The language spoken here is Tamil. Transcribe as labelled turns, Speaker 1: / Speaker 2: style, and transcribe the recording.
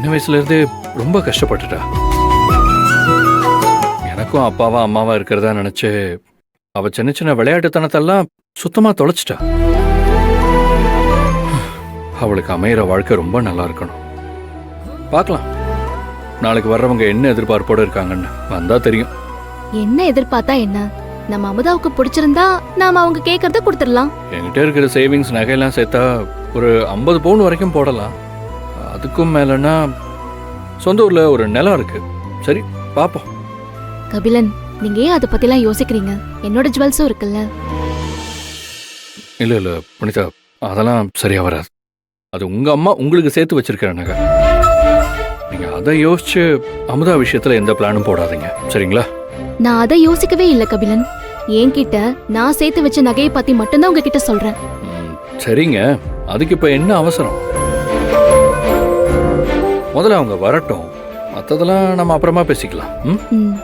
Speaker 1: சின்ன வயசுல இருந்தே ரொம்ப கஷ்டப்பட்டுட்டா. எனக்கும் அப்பாவா அம்மாவா இருக்கிறதா நினைச்சு அவ சின்ன சின்ன விளையாட்டுத்தனத்தெல்லாம் சுத்தமா தொலைச்சிட்டா. அவளுக்கு அமையிற வாழ்க்கை ரொம்ப நல்லா இருக்கணும். பார்க்கலாம், நாளைக்கு வர்றவங்க என்ன எதிர்பார்ப்போட இருக்காங்கன்னு வந்தா தெரியும்.
Speaker 2: என்ன எதிர்பார்த்தா என்ன? நம்ம அமுதாவுக்கு பிடிச்சிருந்தா நாம அவங்க கேட்கறத கொடுத்துடலாம்.
Speaker 1: என்கிட்ட இருக்கிற சேவிங்ஸ் நகையெல்லாம் சேர்த்தா ஒரு 50 பவுன் வரைக்கும் போடலாம். அதுக்கும் மேலன்னா சொந்த ஊர்ல ஒரு நிலம் இருக்கு. சரி பாப்போம்.
Speaker 2: கபிலன், நீங்க ஏன் அதை பத்திலாம் யோசிக்கிறீங்க? என்னோட ஜுவல்ஸும் இருக்குல்ல.
Speaker 1: இல்ல இல்ல புனிதா, அதெல்லாம் சரியா வராது. அது உங்க அம்மா உங்களுக்கு சேர்த்து வச்சிருக்கிற நகை. நீங்க அதை யோசிச்சு அமுதா விஷயத்துல எந்த பிளானும் போடாதீங்க, சரிங்களா?
Speaker 2: நான் அதை யோசிக்கவே இல்ல கபிலன். என்கிட்ட நான் சேர்த்து வச்ச நகையை பத்தி மட்டும்தான் உங்ககிட்ட சொல்றேன்.
Speaker 1: சரிங்க, அதுக்கு இப்ப என்ன அவசரம்? முதல்ல அவங்க வரட்டும், மற்றதெல்லாம் நம்ம அப்புறமா பேசிக்கலாம்.
Speaker 2: ம்